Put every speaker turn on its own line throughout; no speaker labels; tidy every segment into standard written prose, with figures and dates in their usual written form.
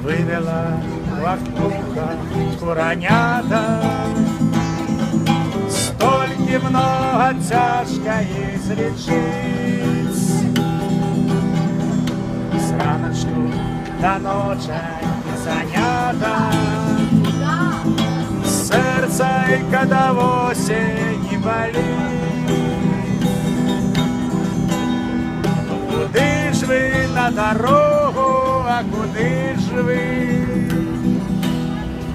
вывела вахтуха куранята. Столько много тяжко излечить. С раночку до ночи не занято. Сердце, когда в осень не болит. Куди ж ви на дорогу, а куди ж ви?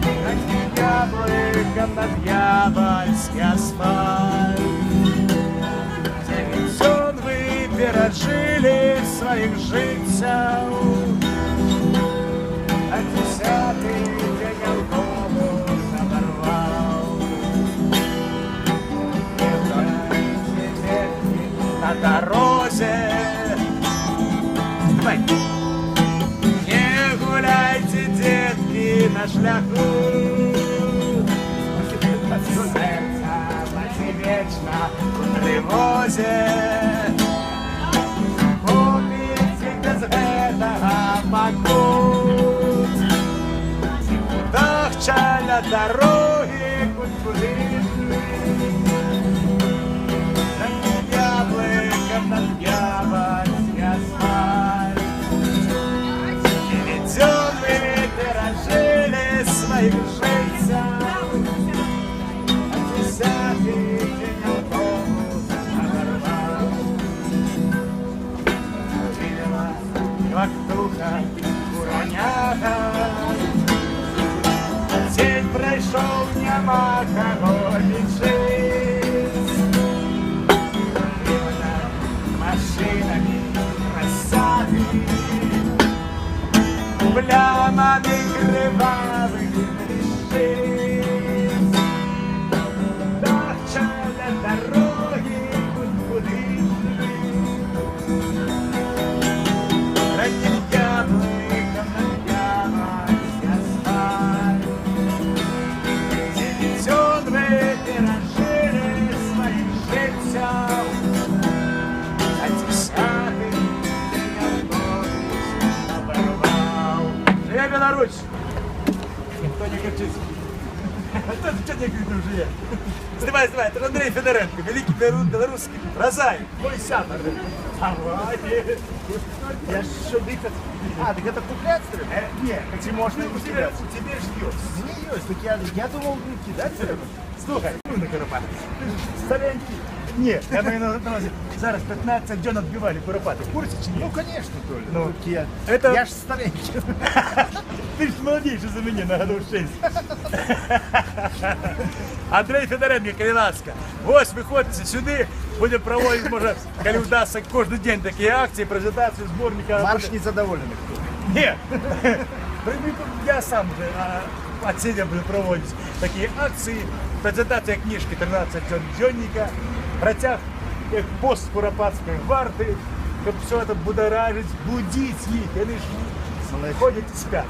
Как яблоко над Дьявольский асфальт. 9 зон вы пережили своих жильцев, а 10-й день автобус оборвал. На дороге не гуляйте, детки, на шляху. Сердце ваши вечно в тревозе. Помните, без этого могу. Дахчаля дороги, куди яблоком над Дьявольский асфальт. Девятённые пережили своих жильцев, а 10-й день автобус оборвал. Видела вахтуха куранята. День пройшов, нема кого лечить. Машинами рассады, плямами кривавых решит. Дахчаля дороги, куди ранним яблоком над Дьявольский асфальт. 9 зон вы пережили своих жильцев, а 10-й день автобус оборвал. Живе Беларусь! Никто не кричит. Что не кричит уже я? Снимай, это Андрей Федоренко, великий белорусский прозаик. Мой сятор. Давай. Я что дыхать?
А, так это куплет, что ли?
Нет,
Чи можна
у тебя ж ёс.
Не есть, так я думал, вы кидать.
Слухай, ну на Куропати. Старенький. Ні, я маю на увазі, зараз 15 днів відбивали Куропати. В курсі чи ні?
Ну, конечно, Толя.
Ну,
я,
это-
я ж старенький.
Ти ж молодіший за мене на году 6. Андрей Федоренко, Калиновська. Ось виходьте сюди, будемо проводити, може, коли вдасться кожен день такі акції, презентацію зборника.
Марш незадоволенных.
Ні, я сам же от себя буду проводить такі акції, презентація книжки 13 дневника, протяг пост Куропатської варти, щоб все це будоражить, будить їх, вони ж ходять і спять.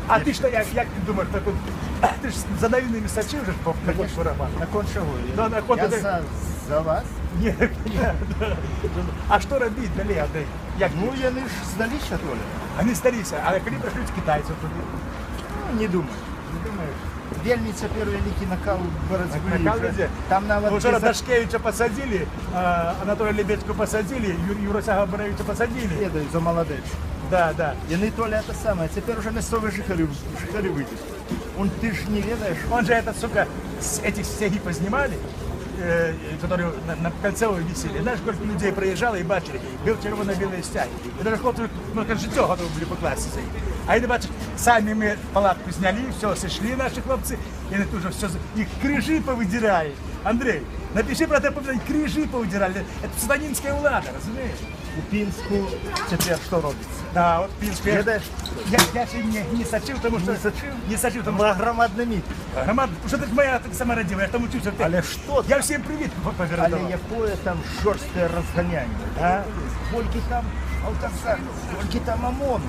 А ти що, як ти думаєш, так от, ти ж за новинами сочив же по Куропату?
На кон чого?
Да, на кон
Я
ти-
за вас.
Ні, а що робити далі, Андрей? Як?
Ну, я ж здалися, Толя.
Вони старіся, але коли прийшли китайців туди?
Ну, не думаю.
Не думаєш?
Вельница первый великий накал боротьбы.
Накал везде.
Там навод
Ну, вчора Дашкевича посадили, Анатолія Лебедьку посадили, Юрася Габаровича посадили.
Следую за молодець.
Да, да.
І не Толя це саме. Тепер уже місцеві жихарі вийдуть. Он ти ж не ведаєш.
Он же это, сука, с этих стяги познимали, которые на кольцевой висели. Знаешь, сколько людей проезжало и бачили, был червоно-белые стяги. И даже хлопцы, ну, как життя готовы были покласться за них. А они, бачишь, сами мы палатку сняли, все, сошли наши хлопцы, и они тут же все, их крыжи повыдирали. Андрей, напиши про это, крыжи повыдирали. Это сатанинская влада, разумеешь?
У Пінську тепер що робиться?
Да, вот Пинск.
Ведаєш?
Я ще не сочил, потому что...
Не сочив?
Не сочил, потому
Ми
что...
громадний мітинг.
Громад, что ты моя сама родила, я там учусь.
Але що
Я
там?
всем привет
Але
попередавав.
якое там жорстке розганяння?
А?
Скільки там алкасарів, скільки там ОМОНу.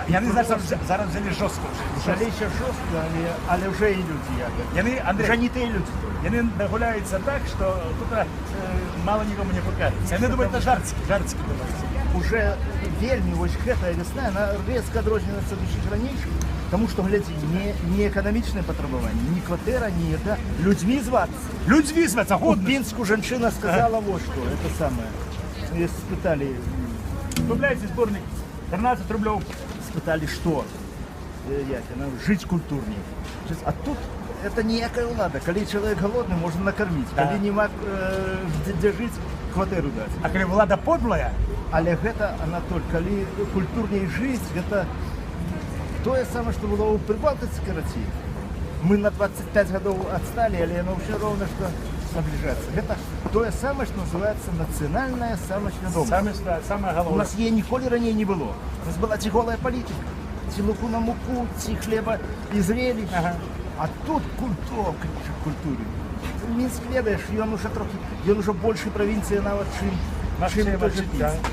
Я не знаю, що зараз взяли жорстко.
Жаліше жорстко, але вже йдуть як.
Вони, Андрій,
Вже не ті люди.
вони нагуляються так, що тут мало нікому не покажеться. Вони думають на жартики думають.
уже вельмі вось гэтая вясна, она резко адрозніваецца ад усіх ранейшых, тому что, глядзі, не эканамічнае патрабаванне, ні кватэра, ні это, людзьмі звацца.
Людзьмі звацца,
У
годна.
Пінску жанчына сказала вот что, это самое. Её спыталі,
Купляйте сборник 13 рублев.
спыталі, что? Як, она, жыць культурней. А тут это ніякая ўлада. Калі чалавек голодны, можна накарміць. Калі нема дзе жыць, кватэру даць.
А коли влада подлая,
Але гэта, Анатоль, калі культурней жыць, гэта тое самае, што было ў Прыбалтыцкай Расіі. Мы на 25 гадоў адсталі, але яно ўсё роўна, што набліжацца. Гэта тое самае, што называецца нацыянальная самасвядомасць.
самое
У
головное.
нас яе ніколі раней не было. У нас была ці голая палітыка, ці луку на муку, ці хлеба і зрелищ.
Ага.
А тут культура, культуры. Мінск, ведаеш, ён уже трохи, ён уже больше правінцыя нават, чым той же Пінск.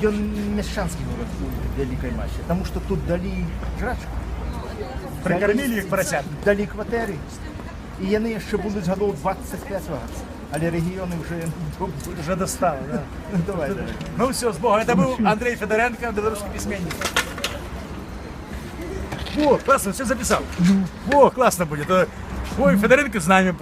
Ён мяшчанскі горад у вялікай масе, таму што тут далі жрачку.
Прикормили их поросят.
Далі кватэры. І яны яшчэ будуць гадоў 25 вагацца. Але рэгіёны вже
Уже достало, да.
давай.
Ну все, с Богом. Это был Андрей Федоренко, белорусский письменник. О, классно, все записал. О, классно будет. Ой, Федоренко с нами.